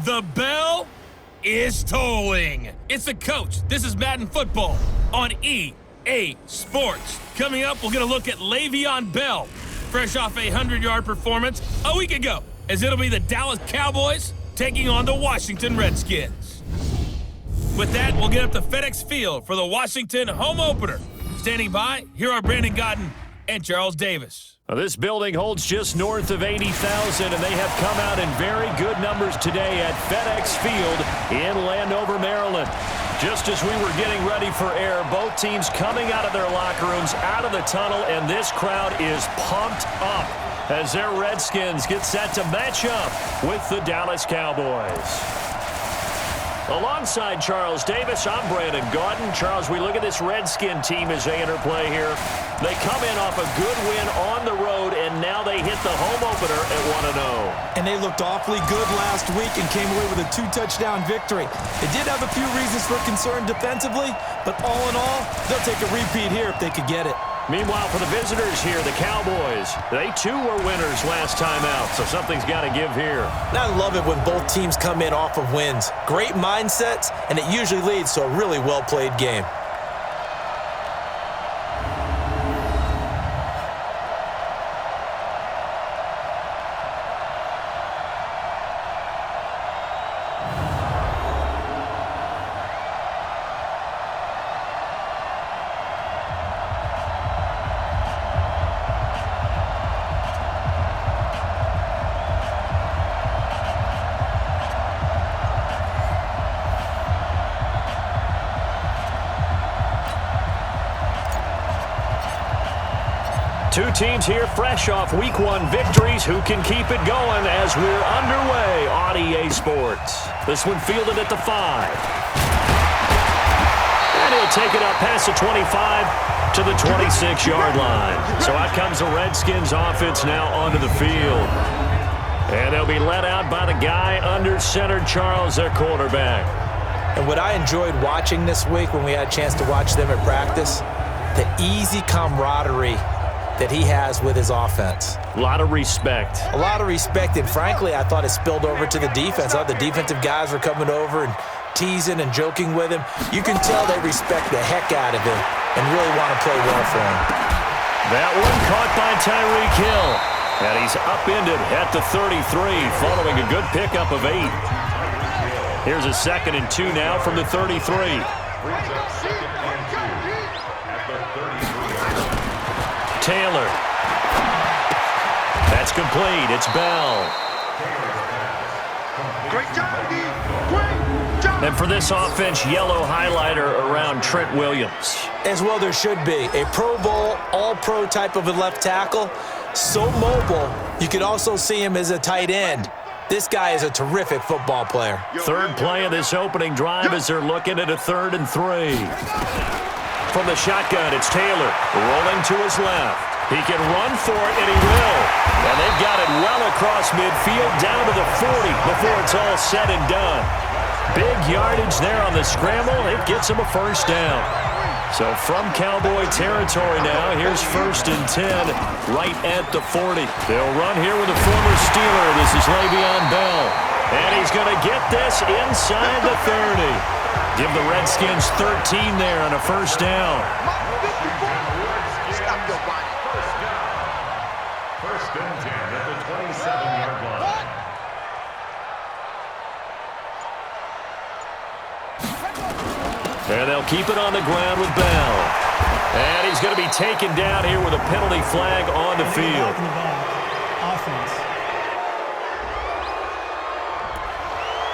The bell is tolling. It's the coach. This is Madden Football on EA Sports. Coming up, we'll get a look at Le'Veon Bell, fresh off a 100-yard performance a week ago, as it'll be the Dallas Cowboys taking on the Washington Redskins. With that, we'll get up to FedEx Field for the Washington home opener. Standing by, here are Brandon Godden and Charles Davis. This building holds just north of 80,000, and they have come out in very good numbers today at FedEx Field in Landover, Maryland. Just as we were getting ready for air, both teams coming out of their locker rooms, out of the tunnel, and this crowd is pumped up as their Redskins get set to match up with the Dallas Cowboys. Alongside Charles Davis, I'm Brandon Godden. Charles, we look at this Redskin team as they interplay here. They come in off a good win on the road, and now they hit the home opener at 1-0. And they looked awfully good last week and came away with a 2-touchdown victory. They did have a few reasons for concern defensively, but all in all, they'll take a repeat here if they could get it. Meanwhile, for the visitors here, the Cowboys, they too were winners last time out, so something's got to give here. And I love it when both teams come in off of wins. Great mindsets, and it usually leads to a really well-played game. Two teams here fresh off Week 1 victories who can keep it going as we're underway on EA Sports. This one fielded at the 5. And he'll take it up past the 25 to the 26-yard line. So out comes the Redskins offense now onto the field. And they'll be let out by the guy under center, Charles, their quarterback. And what I enjoyed watching this week when we had a chance to watch them at practice, the easy camaraderie that he has with his offense. A lot of respect. A lot of respect, and frankly, I thought it spilled over to the defense. I thought the defensive guys were coming over and teasing and joking with him. You can tell they respect the heck out of him and really want to play well for him. That one caught by Tyreek Hill. And he's upended at the 33, following a good pickup of 8. Here's a 2nd and 2 now from the 33. Taylor. That's complete. It's Bell. Great job, D. Great job. And for this offense, yellow highlighter around Trent Williams. As well there should be. A Pro Bowl, all-pro type of a left tackle. So mobile, you could also see him as a tight end. This guy is a terrific football player. Third play of this opening drive as they're looking at a 3rd and 3. From the shotgun, it's Taylor rolling to his left. He can run for it, and he will. And they've got it well across midfield, down to the 40 before it's all said and done. Big yardage there on the scramble. It gets him a first down. So from Cowboy territory now, here's 1st and 10 right at the 40. They'll run here with a former Steeler. This is Le'Veon Bell. And he's going to get this inside the 30. Give the Redskins 13 there on a first down. First and 10 at the 27-yard line. And they'll keep it on the ground with Bell. And he's going to be taken down here with a penalty flag on the field. Offense.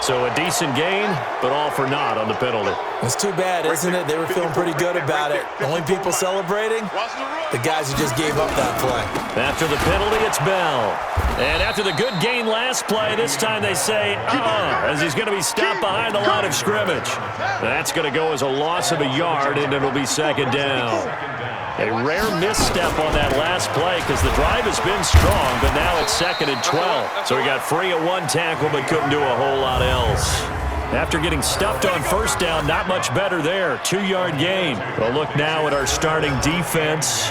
So a decent gain, but all for naught on the penalty. It's too bad, isn't it? They were feeling pretty good about it. The only people celebrating, the guys who just gave up that play. After the penalty, it's Bell. And after the good gain last play, this time they say, as he's going to be stopped behind the line of scrimmage. That's going to go as a loss of a yard, and it'll be 2nd down. A rare misstep on that last play because the drive has been strong, but now it's 2nd and 12. So he got free at one tackle but couldn't do a whole lot else. After getting stuffed on first down, not much better there. 2-yard gain. We'll look now at our starting defense.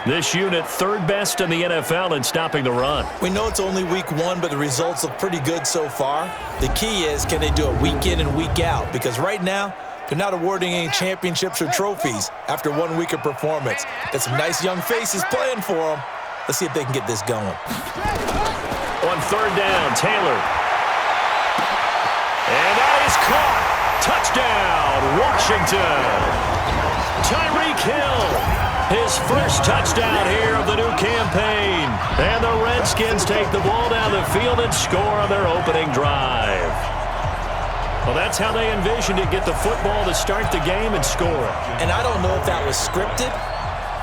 This unit third best in the NFL in stopping the run. We know it's only week 1, but the results look pretty good so far. The key is, can they do it week in and week out? Because right now, they're not awarding any championships or trophies after 1 week of performance. Got some nice young faces playing for them. Let's see if they can get this going. On third down, Taylor. And that is caught. Touchdown, Washington. Tyreek Hill, his first touchdown here of the new campaign. And the Redskins take the ball down the field and score on their opening drive. Well, that's how they envisioned it, get the football to start the game and score. And I don't know if that was scripted.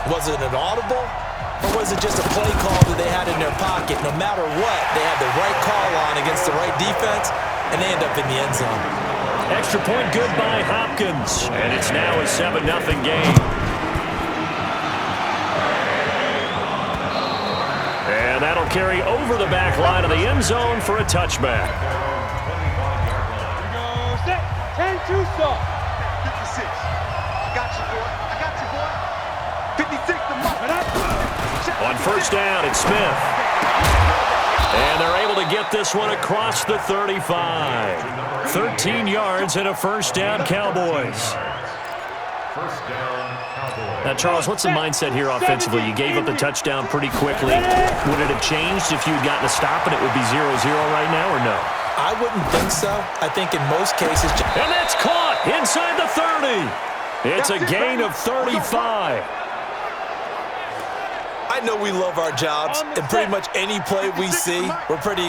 Was it an audible? Or was it just a play call that they had in their pocket? No matter what, they had the right call on against the right defense, and they end up in the end zone. Extra point good by Hopkins. And it's now a 7-0 game. And that'll carry over the back line of the end zone for a touchback. 10-2 stop. 56. I got you, boy. I got you, boy. 56 to mark. On first down, it's Smith. And they're able to get this one across the 35. 13 yards and a first down, Cowboys. First down, Cowboys. Now, Charles, what's the mindset here offensively? You gave up the touchdown pretty quickly. Would it have changed if you had gotten a stop and it would be 0-0 right now, or no? I wouldn't think so. I think in most cases... And that's caught inside the 30. It's a gain of 35. I know we love our jobs, and pretty much any play we see, we're pretty,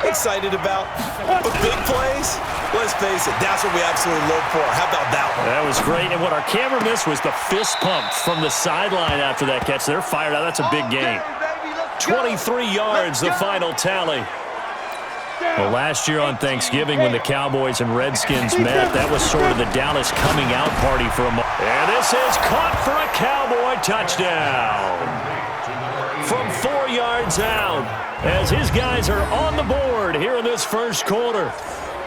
excited about. But big plays, let's face it, that's what we absolutely live for. How about that one? That was great, and what our camera missed was the fist pump from the sideline after that catch. They're fired out. That's a big gain. 23 yards, the final tally. Well, last year on Thanksgiving when the Cowboys and Redskins met, that was sort of the Dallas coming out party for a moment. And this is caught for a Cowboy touchdown. From 4 yards out, as his guys are on the board here in this first quarter.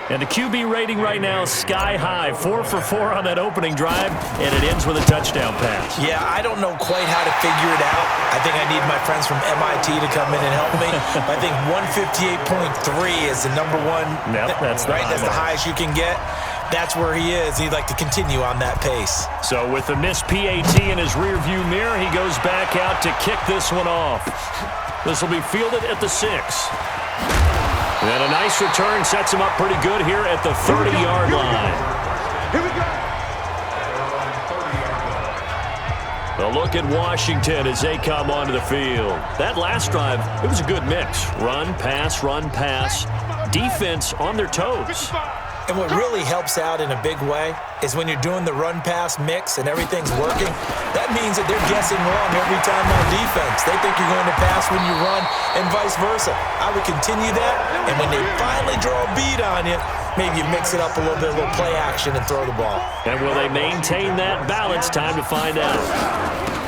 And the QB rating right now is sky high, 4 for 4 on that opening drive, and it ends with a touchdown pass. Yeah, I don't know quite how to figure it out. I think I need my friends from MIT to come in and help me. I think 158.3 is the number one. Yep, that's right. That's the highest you can get. That's where he is. He'd like to continue on that pace. So with the missed PAT in his rearview mirror, he goes back out to kick this one off. This will be fielded at the 6. And a nice return sets him up pretty good here at the 30-yard line. Here we go. A look at Washington as they come onto the field. That last drive, it was a good mix. Run, pass, defense on their toes. And what really helps out in a big way is when you're doing the run-pass mix and everything's working, that means that they're guessing wrong every time on defense. They think you're going to pass when you run and vice versa. I would continue that, and when they finally draw a beat on you, maybe you mix it up a little bit, a little play action, and throw the ball. And will they maintain that balance? Time to find out.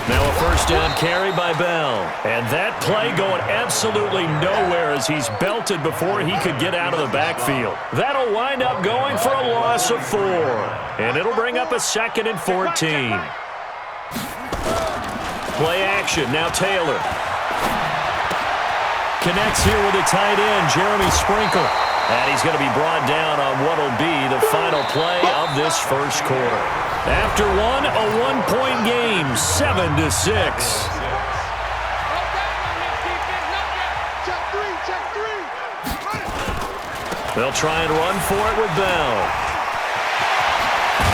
Now a first down carry by Bell. And that play going absolutely nowhere as he's belted before he could get out of the backfield. That'll wind up going for a loss of 4. And it'll bring up a 2nd and 14. Play action. Now Taylor. Connects here with a tight end, Jeremy Sprinkle. And he's going to be brought down on what will be the final play of this first quarter. After a 1-point game, 7-6. They'll try and run for it with Bell.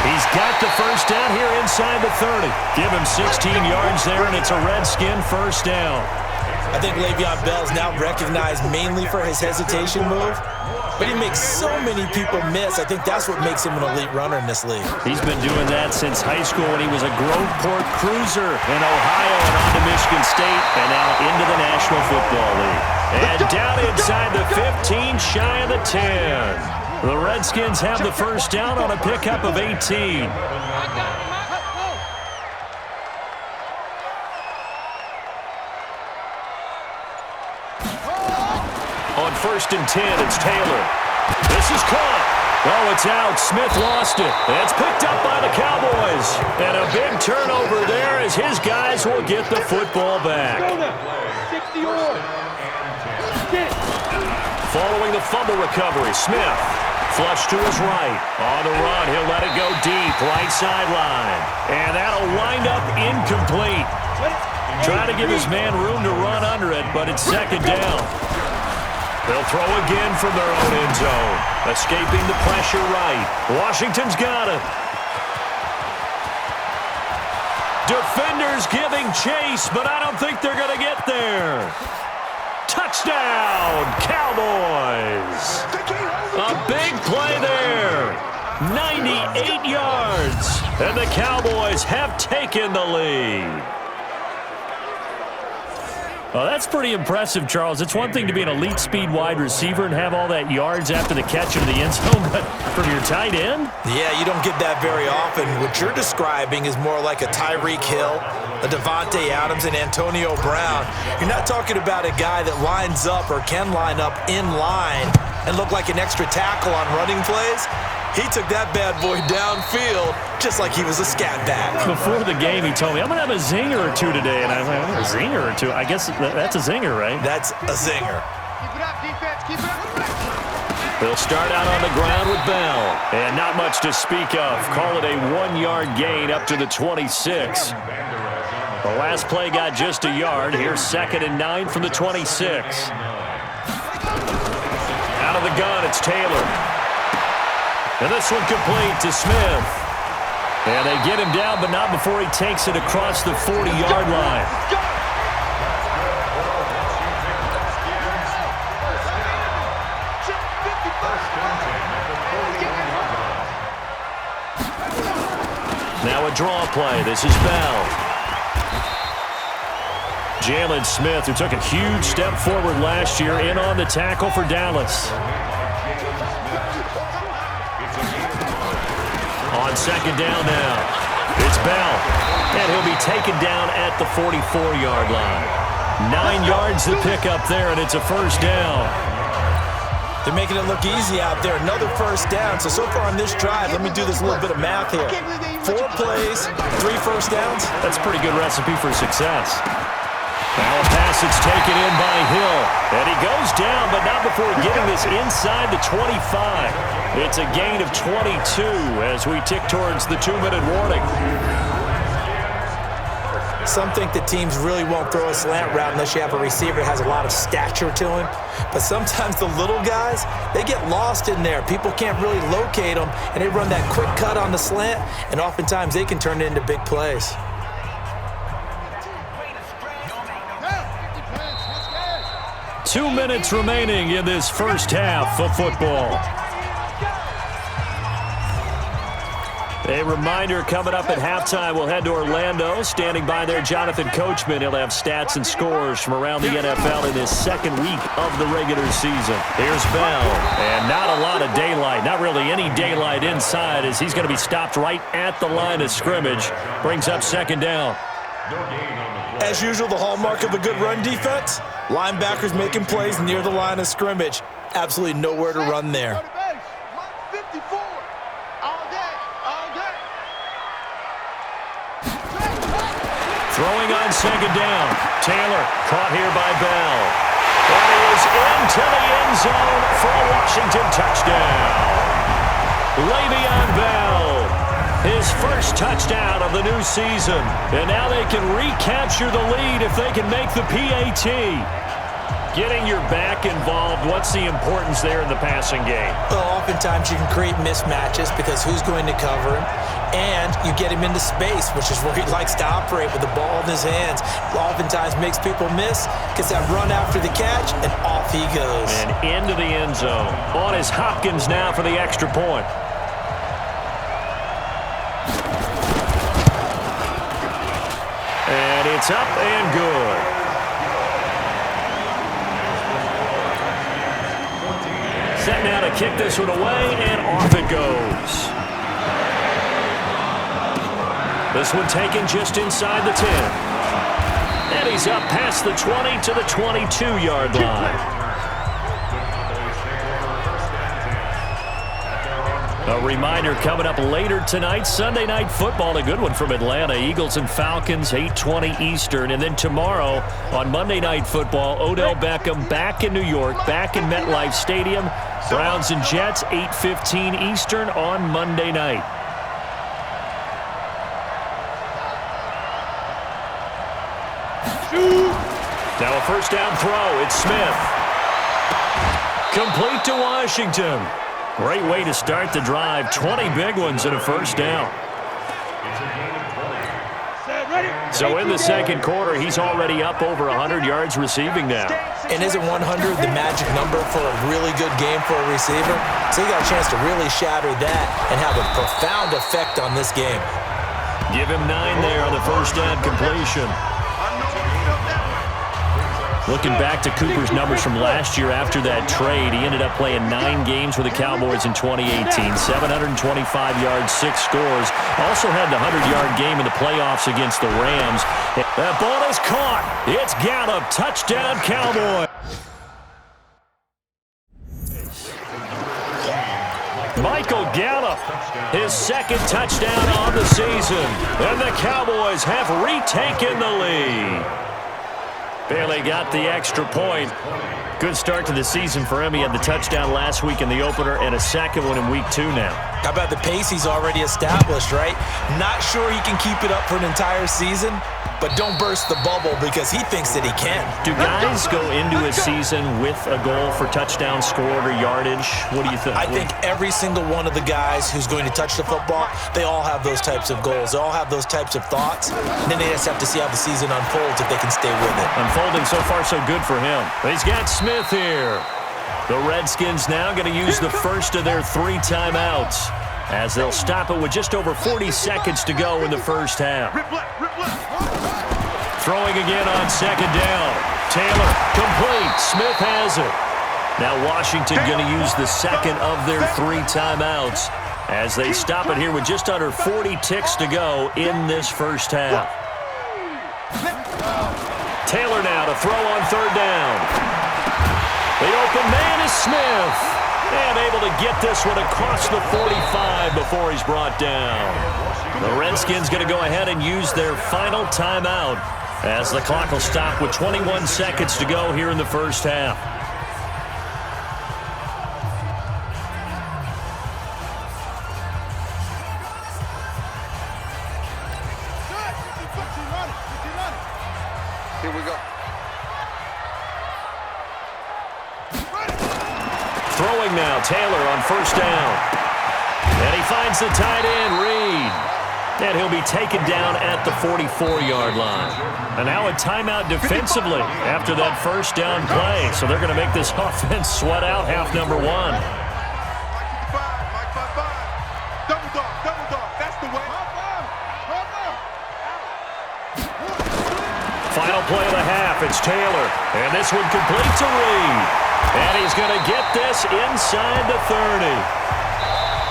He's got the first down here inside the 30. Give him 16 yards there, and it's a Redskin first down. I think Le'Veon Bell's now recognized mainly for his hesitation move, but he makes so many people miss. I think that's what makes him an elite runner in this league. He's been doing that since high school when he was a Groveport Cruiser in Ohio and on to Michigan State and now into the National Football League. And down inside the 15, shy of the 10. The Redskins have the first down on a pickup of 18. On 1st and 10, it's Taylor. This is caught. Oh, it's out. Smith lost it. It's picked up by the Cowboys. And a big turnover there as his guys will get the football back. 60 on. Following the fumble recovery, Smith flush to his right. On the run, he'll let it go deep, right sideline. And that'll wind up incomplete. Trying to give his man room to run under it, but it's second down. They'll throw again from their own end zone. Escaping the pressure right. Washington's got it. Defenders giving chase, but I don't think they're going to get there. Touchdown, Cowboys. A big play there. 98 yards. And the Cowboys have taken the lead. Well, that's pretty impressive, Charles. It's one thing to be an elite speed wide receiver and have all that yards after the catch into the end zone, but from your tight end? Yeah, you don't get that very often. What you're describing is more like a Tyreek Hill, a Devontae Adams, and Antonio Brown. You're not talking about a guy that lines up or can line up in line and look like an extra tackle on running plays. He took that bad boy downfield just like he was a scat back. Before the game, he told me, I'm going to have a zinger or two today. And I was like, a zinger or two? I guess that's a zinger, right? That's a zinger. Keep it up, defense. Keep it up. They'll start out on the ground with Bell. And not much to speak of. Call it a 1-yard gain up to the 26. The last play got just a yard. Here's 2nd and 9 from the 26. Out of the gun, it's Taylor. And this one complete to Smith. And they get him down, but not before he takes it across the 40-yard line. Now a draw play. This is Bell. Jalen Smith, who took a huge step forward last year, in on the tackle for Dallas. On 2nd down now, it's Bell, and he'll be taken down at the 44-yard line. 9 yards to pick up there, and it's a first down. They're making it look easy out there. Another first down. So far on this drive, let me do this little bit of math here. 4 plays, 3 first downs. That's a pretty good recipe for success. Now a pass that's taken in by Hill. And he goes down, but not before getting this inside the 25. It's a gain of 22 as we tick towards the 2-minute warning. Some think that teams really won't throw a slant route unless you have a receiver that has a lot of stature to him. But sometimes the little guys, they get lost in there. People can't really locate them, and they run that quick cut on the slant, and oftentimes they can turn it into big plays. Two minutes remaining in this first half of football. A reminder coming up at halftime, we'll head to Orlando. Standing by there, Jonathan Coachman. He'll have stats and scores from around the NFL in his second week of the regular season. Here's Bell, and not a lot of daylight, not really any daylight inside, as he's going to be stopped right at the line of scrimmage. Brings up 2nd down. As usual, the hallmark of a good run defense, linebackers making plays near the line of scrimmage. Absolutely nowhere to run there. Throwing on 2nd down. Taylor caught here by Bell. And he is into the end zone for a Washington touchdown. Le'Veon Bell, his first touchdown of the new season. And now they can recapture the lead if they can make the PAT. Getting your back involved, what's the importance there in the passing game? Well, oftentimes you can create mismatches because who's going to cover him? And you get him into space, which is where he likes to operate with the ball in his hands. Oftentimes makes people miss, gets that run after the catch, and off he goes. And into the end zone. On is Hopkins now for the extra point. And it's up and good. Set now to kick this one away, and off it goes. This one taken just inside the 10. And he's up past the 20 to the 22-yard line. A reminder coming up later tonight, Sunday Night Football, a good one from Atlanta. Eagles and Falcons, 8:20 Eastern. And then tomorrow on Monday Night Football, Odell Beckham back in New York, back in MetLife Stadium. Browns and Jets, 8:15 Eastern on Monday night. Now a first down throw. It's Smith. Complete to Washington. Great way to start the drive. 20 big ones and a first down. So in the second quarter, he's already up over 100 yards receiving now. And isn't 100 the magic number for a really good game for a receiver? So he got a chance to really shatter that and have a profound effect on this game. Give him 9 there on the first down completion. Looking back to Cooper's numbers from last year after that trade, he ended up playing 9 games with the Cowboys in 2018. 725 yards, 6 scores. Also had the 100-yard game in the playoffs against the Rams. That ball is caught. It's Gallup. Touchdown, Cowboys. Michael Gallup, his second touchdown on the season. And the Cowboys have retaken the lead. Barely got the extra point. Good start to the season for him. He had the touchdown last week in the opener and a second one in week 2 now. How about the pace he's already established, right? Not sure he can keep it up for an entire season, but don't burst the bubble because he thinks that he can. Do guys go into a season with a goal for touchdown scored or yardage? What do you think? I think every single one of the guys who's going to touch the football, they all have those types of goals. They all have those types of thoughts. And then they just have to see how the season unfolds if they can stay with it. Unfolding so far so good for him. He's got Smith here. The Redskins now going to use the first of their 3 timeouts as they'll stop it with just over 40 seconds to go in the first half. Throwing again on second down. Taylor, complete. Smith has it. Now Washington going to use the second of their 3 timeouts as they stop it here with just under 40 ticks to go in this first half. Taylor now to throw on third down. The open man is Smith. And able to get this one across the 45 before he's brought down. The Redskins going to go ahead and use their final timeout as the clock will stop with 21 seconds to go here in the first half. Here we go. Throwing now, Taylor on first down. And he finds the tight end, Reed. And he'll be taken down at the 44-yard line. And now a timeout defensively after that first down play. So they're going to make this offense sweat out half number 1. Double dog. That's the way. Final play of the half, it's Taylor. And this one complete to Reed. And he's going to get this inside the 30.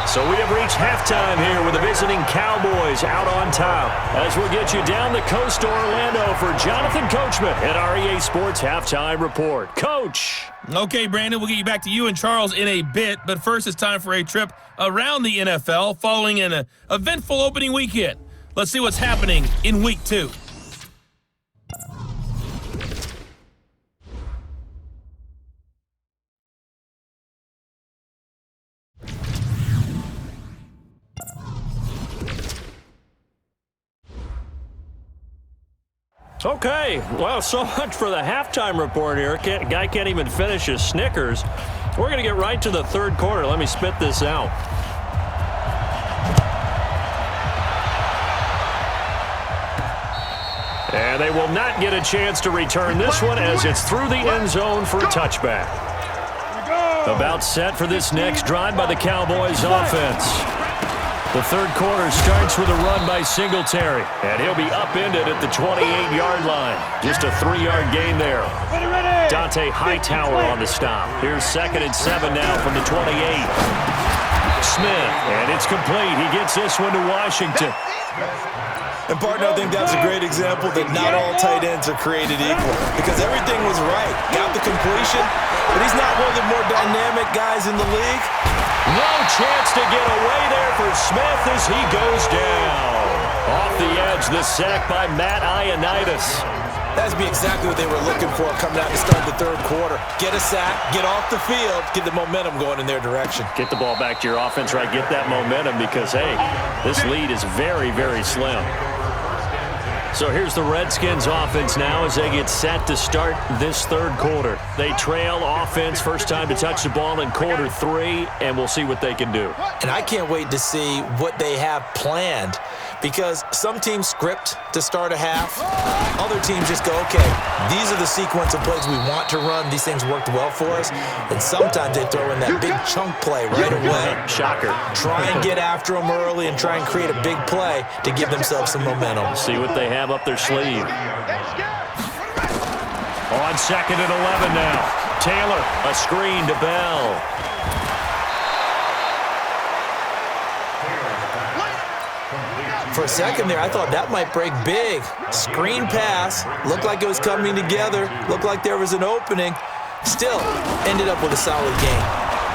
So we have reached halftime here with the visiting Cowboys out on top. As we'll get you down the coast to Orlando for Jonathan Coachman at REA Sports Halftime Report. Coach! Okay, Brandon, we'll get you back to you and Charles in a bit, but first it's time for a trip around the NFL following an eventful opening weekend. Let's see what's happening in Week 2. Okay, well, so much for the halftime report here. Guy can't even finish his Snickers. We're going to get right to the third quarter. Let me spit this out. And they will not get a chance to return this one as it's through the end zone for a touchback. About set for this next drive by the Cowboys offense. The third quarter starts with a run by Singletary, and he'll be upended at the 28-yard line. Just a 3-yard gain there. Dante Hightower on the stop. Here's 2nd and 7 now from the 28. Smith, and it's complete. He gets this one to Washington. And, partner, I think that's a great example that not all tight ends are created equal because everything was right. Got the completion, but he's not one of the more dynamic guys in the league. No chance to get away Smith as he goes down. Off the edge, the sack by Matt Ioannidis. That'd be exactly what they were looking for coming out to start the third quarter. Get a sack, get off the field, get the momentum going in their direction. Get the ball back to your offense, right? Get that momentum because, hey, this lead is very, very slim. So here's the Redskins offense now as they get set to start this third quarter. They trail offense, first time to touch the ball in quarter 3, and we'll see what they can do. And I can't wait to see what they have planned because some teams script to start a half. Other teams just go, okay, these are the sequence of plays we want to run. These things worked well for us. And sometimes they throw in that big chunk play right away. Shocker. Try and get after them early and try and create a big play to give themselves some momentum. See what they have up their sleeve. On 2nd and 11 now. Taylor, a screen to Bell. For a second there, I thought that might break big. Screen pass. Looked like it was coming together. Looked like there was an opening. Still, ended up with a solid game.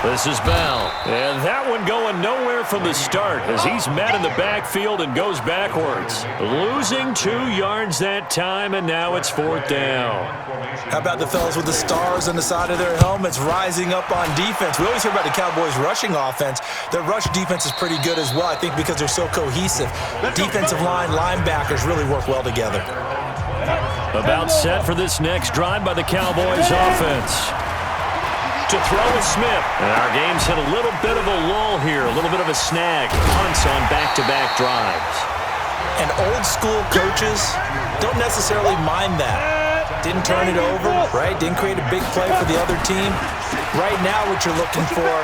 This is Bell. And that one going nowhere from the start as he's met in the backfield and goes backwards. Losing 2 yards that time, and now it's 4th down. How about the fellas with the stars on the side of their helmets rising up on defense? We always hear about the Cowboys' rushing offense. Their rush defense is pretty good as well, I think, because they're so cohesive. Defensive line, linebackers really work well together. About set for this next drive by the Cowboys offense. To throw is Smith. And our game's hit a little bit of a lull here, a little bit of a snag. Punts on back-to-back drives. And old-school coaches don't necessarily mind that. Didn't turn it over, right? Didn't create a big play for the other team. Right now what you're looking for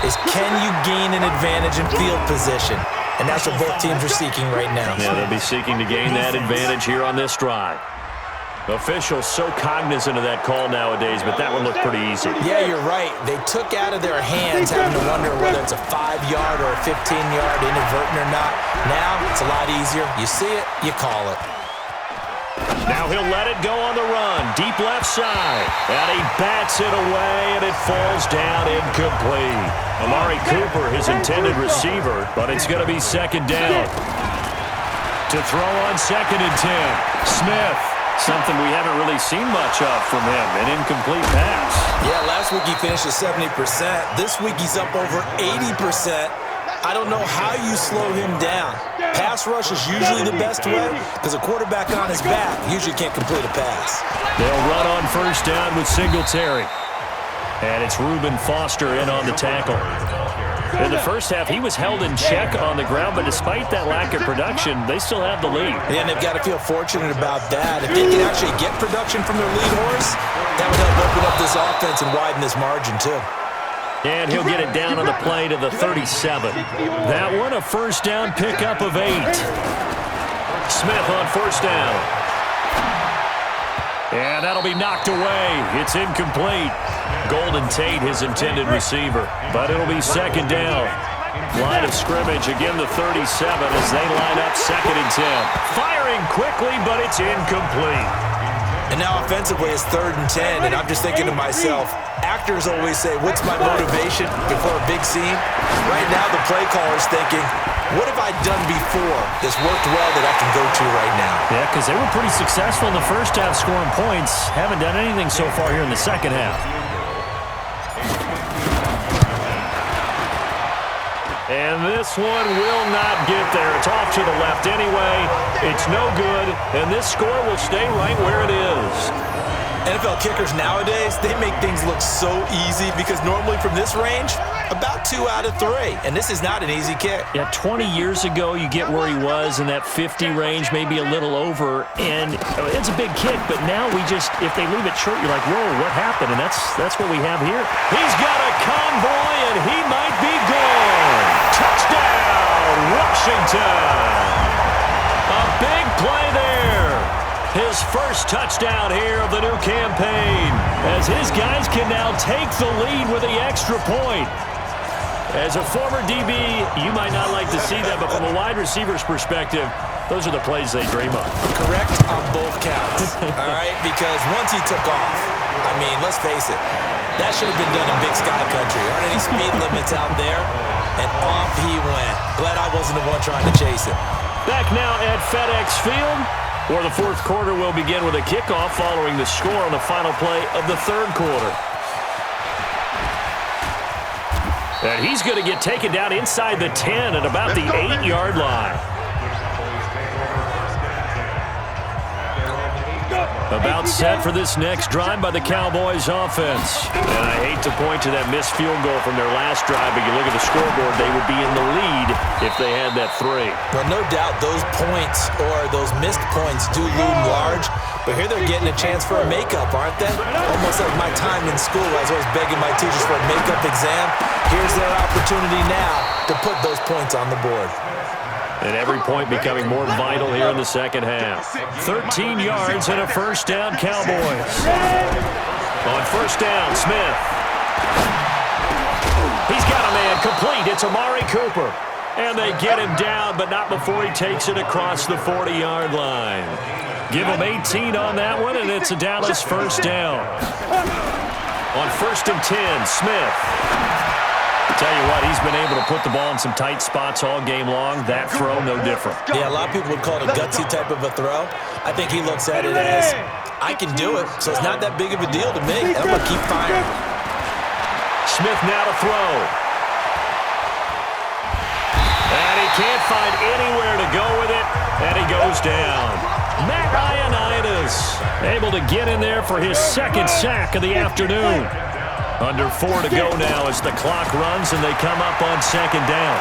is can you gain an advantage in field position? And that's what both teams are seeking right now. Yeah, they'll be seeking to gain that advantage here on this drive. Officials so cognizant of that call nowadays, but that one looked pretty easy. Yeah, you're right. They took out of their hands having to wonder whether it's a 5-yard or a 15-yard inadvertent or not. Now it's a lot easier. You see it, you call it. Now he'll let it go on the run. Deep left side. And he bats it away, and it falls down incomplete. Amari Cooper, his intended receiver, but it's going to be 2nd down. To throw on 2nd and 10. Smith. Something we haven't really seen much of from him, an incomplete pass. Yeah, last week he finished at 70%. This week he's up over 80%. I don't know how you slow him down. Pass rush is usually the best way because a quarterback on his back usually can't complete a pass. They'll run on 1st down with Singletary. And it's Reuben Foster in on the tackle. In the first half, he was held in check on the ground, but despite that lack of production, they still have the lead. And they've got to feel fortunate about that. If they can actually get production from their lead horse, that would help open up this offense and widen this margin, too. And he'll get it down on the play to the 37. That one, a 1st down pickup of 8. Smith on 1st down. And that'll be knocked away. It's incomplete. Golden Tate, his intended receiver. But it'll be 2nd down. Line of scrimmage, again the 37 as they line up 2nd and 10. Firing quickly, but it's incomplete. And now offensively it's 3rd and 10, and I'm just thinking to myself, actors always say, what's my motivation before a big scene? Right now the play caller's thinking, what have I done before that's worked well that I can go to right now? Yeah, because they were pretty successful in the first half scoring points. Haven't done anything so far here in the second half. And this one will not get there. It's off to the left anyway. It's no good, and this score will stay right where it is. NFL kickers nowadays, they make things look so easy because normally from this range, about 2 out of 3. And this is not an easy kick. Yeah, 20 years ago, you get where he was in that 50 range, maybe a little over, and it's a big kick. But now we just, if they leave it short, you're like, whoa, what happened? And that's what we have here. He's got a convoy, and he might be gone. Touchdown, Washington. A big play there. His first touchdown here of the new campaign as his guys can now take the lead with the extra point. As a former DB, you might not like to see that, but from a wide receiver's perspective, those are the plays they dream of. Correct on both counts, all right? Because once he took off, I mean, let's face it, that should have been done in Big Sky Country. Aren't any speed limits out there? and off he went. Glad I wasn't the one trying to chase it. Back now at FedEx Field, where the fourth quarter will begin with a kickoff following the score on the final play of the third quarter. And he's going to get taken down inside the 10 at about the 8-yard line. About set for this next drive by the Cowboys offense. And I hate to point to that missed field goal from their last drive, but you look at the scoreboard, they would be in the lead if they had that 3. Well, no doubt those points or those missed points do loom large, but here they're getting a chance for a makeup, aren't they? Almost like my time in school. I was always begging my teachers for a makeup exam. Here's their opportunity now to put those points on the board. And every point becoming more vital here in the second half. 13 yards and a first down, Cowboys. On first down, Smith. He's got a man complete. It's Amari Cooper. And they get him down, but not before he takes it across the 40-yard line. Give him 18 on that one, and it's a Dallas first down. On first and 10, Smith. Tell you what, he's been able to put the ball in some tight spots all game long. That throw, no different. Yeah, a lot of people would call it a gutsy type of a throw. I think he looks at it as, I can do it, so it's not that big of a deal to me. I'm going to keep firing. Smith now to throw. And he can't find anywhere to go with it, and he goes down. Matt Ioannidis able to get in there for his second sack of the afternoon. Under 4 to go now as the clock runs and they come up on second down.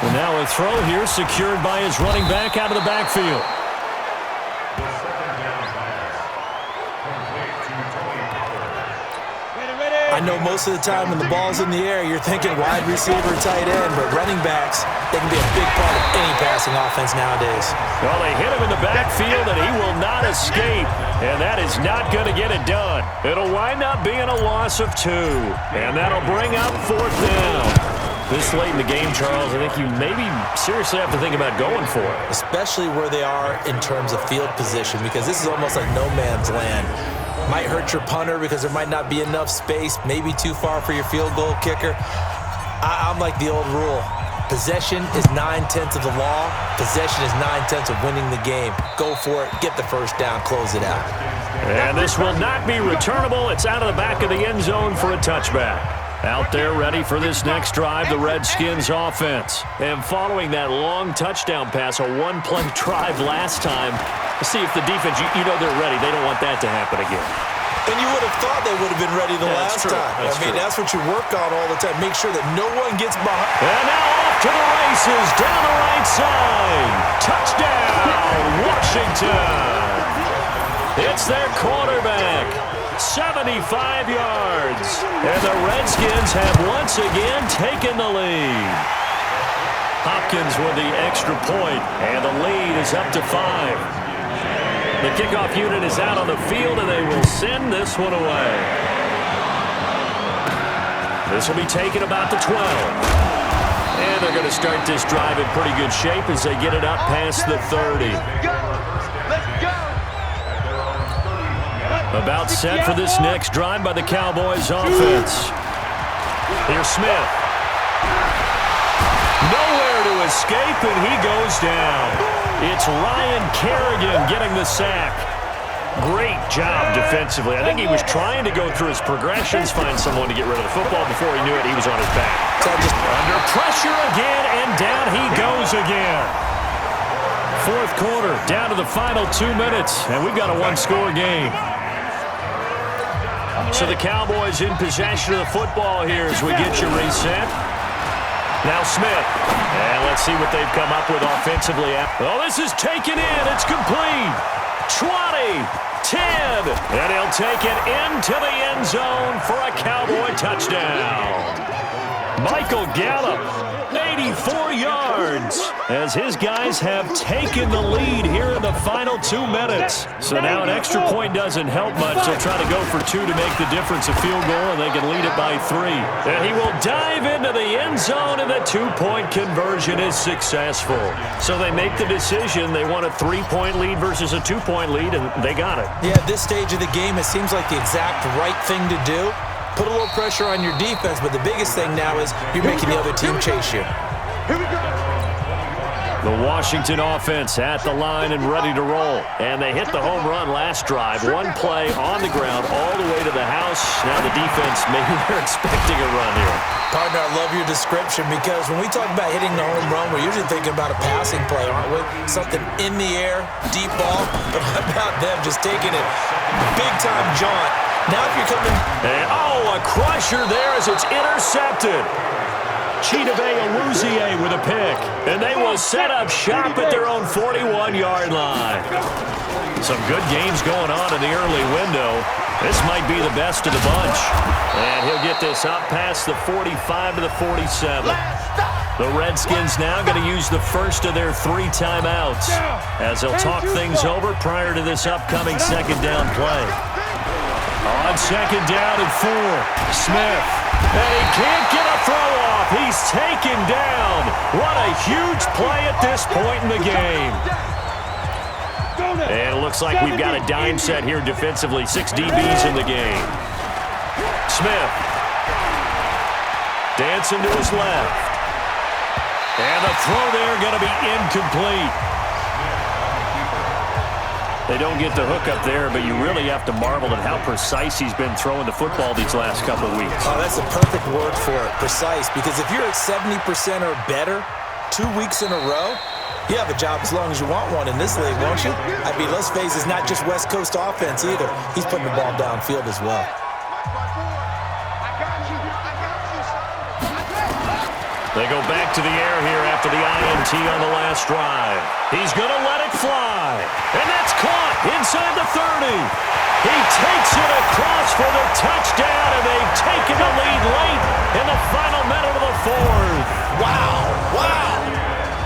Well, now a throw here secured by his running back out of the backfield. I know most of the time when the ball's in the air, you're thinking wide receiver, tight end, but running backs, they can be a big part of any passing offense nowadays. Well, they hit him in the backfield, and he will not escape, and that is not going to get it done. It'll wind up being a loss of 2, and that'll bring up fourth down. This late in the game, Charles, I think you maybe seriously have to think about going for it. Especially where they are in terms of field position, because this is almost like no man's land. Might hurt your punter because there might not be enough space, maybe too far for your field goal kicker. I'm like the old rule. Possession is 9/10 of the law. Possession is 9/10 of winning the game. Go for it, get the first down, close it out. And this will not be returnable. It's out of the back of the end zone for a touchback. Out there ready for this next drive, the Redskins offense. And following that long touchdown pass, a one-play drive last time, see if the defense, you know they're ready. They don't want that to happen again. And you would have thought they would have been ready the last time. That's what you work on all the time. Make sure that no one gets behind. And now off to the races, down the right side. Touchdown, Washington. It's their quarterback. 75 yards. And the Redskins have once again taken the lead. Hopkins with the extra point, and the lead is up to 5. The kickoff unit is out on the field, and they will send this one away. This will be taken about the 12. And they're going to start this drive in pretty good shape as they get it up past the 30. About set for this next drive by the Cowboys offense. Here's Smith. Nowhere to escape, and he goes down. It's Ryan Kerrigan getting the sack. Great job defensively. I think he was trying to go through his progressions, find someone to get rid of the football. Before he knew it, he was on his back. Under pressure again, and down he goes again. Fourth quarter, down to the final 2 minutes, and we've got a one-score game. So the Cowboys in possession of the football here as we get you reset. Now Smith. And let's see what they've come up with offensively. Oh, this is taken in. It's complete. 20, 10. And he'll take it into the end zone for a Cowboy touchdown. Michael Gallup, 84 yards, as his guys have taken the lead here in the final 2 minutes. So now an extra point doesn't help much. They'll try to go for 2 to make the difference a field goal, and they can lead it by 3. And he will dive into the end zone, and the 2-point conversion is successful. So they make the decision. They want a 3-point lead versus a 2-point lead, and they got it. Yeah, at this stage of the game, it seems like the exact right thing to do. put a little pressure on your defense, but the biggest thing now is you're making the other team chase you. Here we go. The Washington offense at the line and ready to roll. And they hit the home run last drive. One play on the ground all the way to the house. Now the defense, maybe they're expecting a run here. Partner, I love your description because when we talk about hitting the home run, we're usually thinking about a passing play, aren't we? Something in the air, deep ball. But how about them just taking it big-time jaunt? Now if you're coming... And, a crusher there as it's intercepted. Chidobe with a pick. And they will set up shop at their own 41-yard line. Some good games going on in the early window. This might be the best of the bunch. And he'll get this up past the 45 to the 47. The Redskins now going to use the first of their 3 timeouts as they'll talk things over prior to this upcoming second down play. On second down and 4, Smith. And he can't get a throw off. He's taken down. What a huge play at this point in the game. And it looks like we've got a dime set here defensively. 6 DBs in the game. Smith. Dancing to his left. And the throw there going to be incomplete. They don't get the hook up there, but you really have to marvel at how precise he's been throwing the football these last couple of weeks. Oh, that's a perfect word for it, precise, because if you're at 70% or better 2 weeks in a row, you have a job as long as you want one in this league, won't you? I mean, let's face it, it's not just West Coast offense either. He's putting the ball downfield as well. They go back to the air here after the INT on the last drive. He's going to let it fly. And that's caught inside the 30. He takes it across for the touchdown, and they've taken the lead late in the final minute of the 4th. Wow.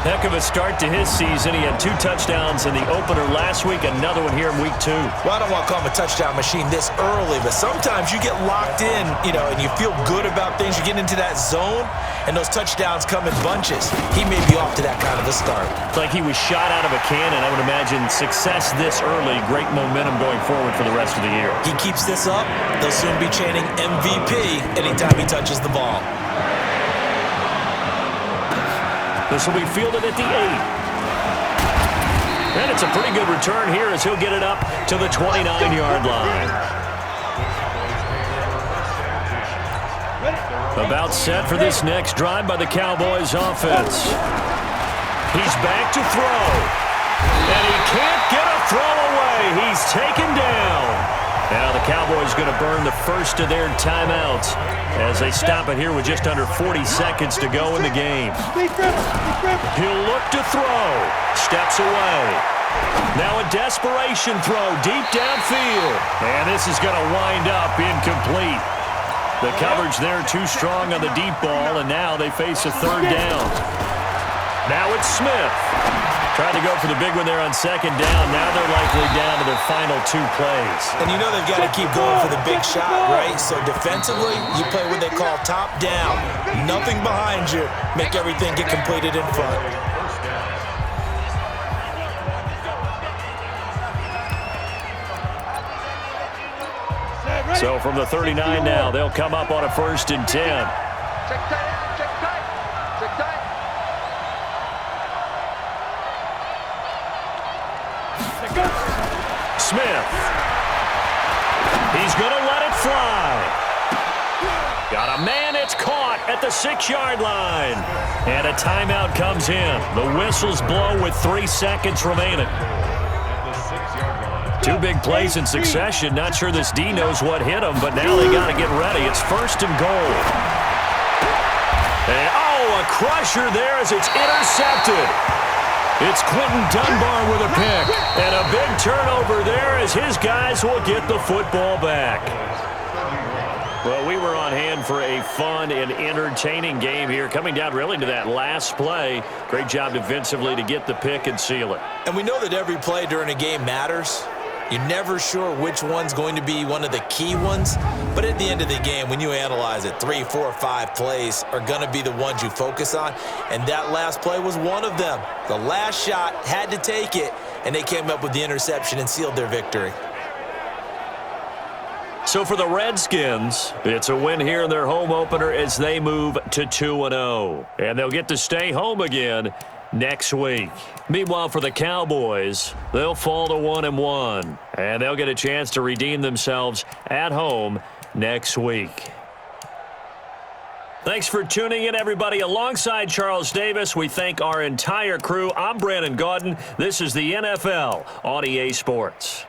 Heck of a start to his season. He had 2 touchdowns in the opener last week, another one here in week 2. Well, I don't want to call him a touchdown machine this early, but sometimes you get locked in, and you feel good about things. You get into that zone, and those touchdowns come in bunches. He may be off to that kind of a start. It's like he was shot out of a cannon. I would imagine success this early, great momentum going forward for the rest of the year. He keeps this up, they'll soon be chanting MVP anytime he touches the ball. This will be fielded at the 8. And it's a pretty good return here as he'll get it up to the 29-yard line. About set for this next drive by the Cowboys offense. He's back to throw. And he can't get a throw away. He's taken down. Now the Cowboys going to burn the first of their timeouts as they stop it here with just under 40 seconds to go in the game. He'll look to throw. Steps away. Now a desperation throw deep downfield. And this is going to wind up incomplete. The coverage there too strong on the deep ball, and now they face a 3rd down. Now it's Smith. Trying to go for the big one there on second down. Now they're likely down to their final 2 plays. And you know they've got to keep going for the big shot, right? So defensively, you play what they call top down. Nothing behind you. Make everything get completed in front. So from the 39 now, they'll come up on a 1st and 10. Check tight, check tight, check tight. Smith. He's going to let it fly. Got a man, it's caught at the 6-yard line. And a timeout comes in. The whistles blow with 3 seconds remaining. 2 big plays in succession. Not sure this D knows what hit him, but now they got to get ready. It's 1st and goal. And, a crusher there as it's intercepted. It's Quentin Dunbar with a pick. And a big turnover there as his guys will get the football back. Well, we were on hand for a fun and entertaining game here, coming down really to that last play. Great job defensively to get the pick and seal it. And we know that every play during a game matters. You're never sure which one's going to be one of the key ones. But at the end of the game, when you analyze it, 3, 4, 5 plays are going to be the ones you focus on. And that last play was one of them. The last shot had to take it, and they came up with the interception and sealed their victory. So for the Redskins, it's a win here in their home opener as they move to 2-0. And they'll get to stay home again next week. Meanwhile, for the Cowboys, they'll fall to 1-1. And they'll get a chance to redeem themselves at home next week. Thanks for tuning in, everybody. Alongside Charles Davis, we thank our entire crew. I'm Brandon Gaudin. This is the NFL on EA Sports.